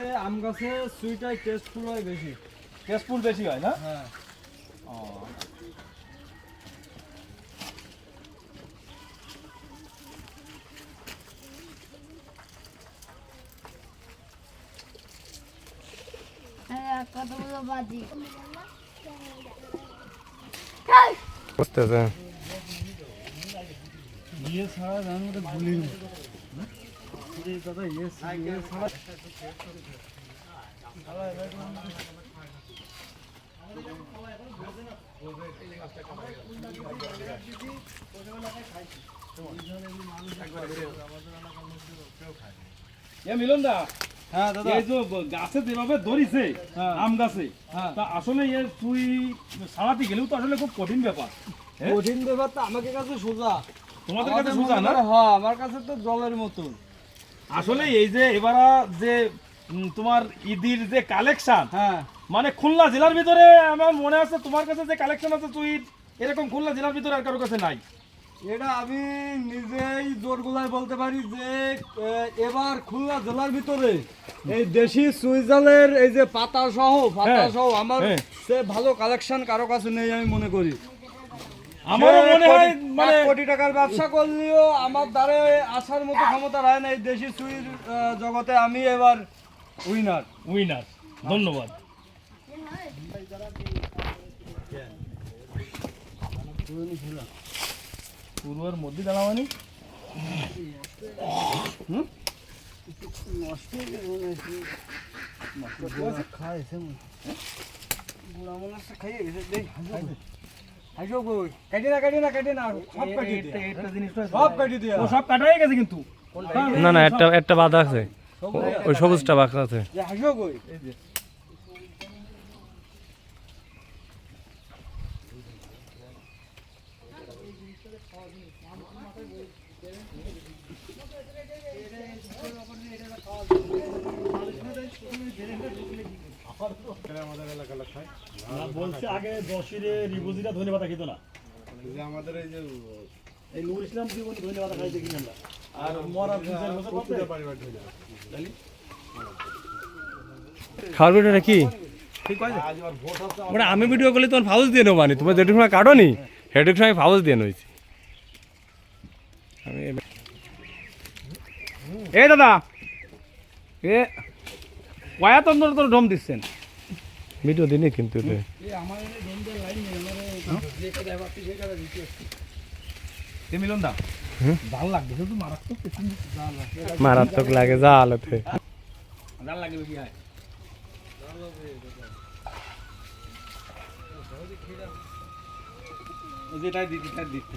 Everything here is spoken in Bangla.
আম গাছে সুইটাই টেস্টফুল হয় বেশি। টেস্টফুল বেশি হয় না? হ্যাঁ। ও কতগুলো বাজি বুঝতেছে ইয়ে ছাড়া জানো তো ভুলি দাদা ইয়ে ছাড়া মিলন দা, হ্যাঁ দাদা এই যে গাছে যেভাবে ধরিছে আম গাছে, হ্যাঁ। তা আসলে এর তুই সারাতে গেলেও তো আসলে খুব কঠিন ব্যাপার। হ্যাঁ? কঠিন ব্যাপার তো আমাকে কাছে সোজা। তোমাদের কাছে আমাদের সোজা মনে না? করো, হ্যাঁ আমার কাছে তো জলের মতন। আসলে এই যে এবার যে তোমার ঈদের যে কালেকশন, হ্যাঁ মানে খুলনা জেলার ভিতরে আমার মনে আছে তোমার কাছে যে কালেকশন আছে তুই এরকম খুলনা জেলার ভিতরে আর কারোর কাছে নাই। এটা আমি নিজেই জোর গলায় বলতে পারি যে এবার খুলনা জেলার ভিতরে এই দেশি সুইজালের এই যে পাতা সহ আমার হ্যাঁ। সে ভালো কালেকশন কারো কাছে নেই আমি মনে করি। আমারও সে মনে হয় মানে 1 কোটি টাকার ব্যবসা করলেও আমার দ্বারে আসার মতো ক্ষমতা রায় না এই দেশি সুইর জগতে। আমি এবার উইনার। উইনার। ধন্যবাদ। পূর্বের মধ্যে দাঁড়াবানি সব কাটা হয়ে গেছে কিন্তু না না একটা বাধা আছে ওই সবুজটা বাঁকা আছে বলছে আগে দশিরে রিবুজিরা ধনে পাতা খেত না, আমাদের এই যে এই নূর ইসলাম কি ধনে পাতা খাইতে কিনা আমরা আর মরা খাওয়ার ভিডিওটা কি ঠিক আছে। মানে আমি ভিডিও করলে তোমার ফাউজ দিয়ে নেবো, মানে তোমার যেটুকু সময় কাটো নি সেটুকু সময় ফাউজ দিয়ে নইছি আমি। এই দাদা এ কয়াতন্ত্র তোর ডম দিচ্ছেন ভিডিও দিনই কিন্তু এটা মিলন দা ভালো লাগবে শুধু মারাত্মক মারাত্মক লাগে যা আলোতে জাল লাগবে কি হয় যেটাই দিতে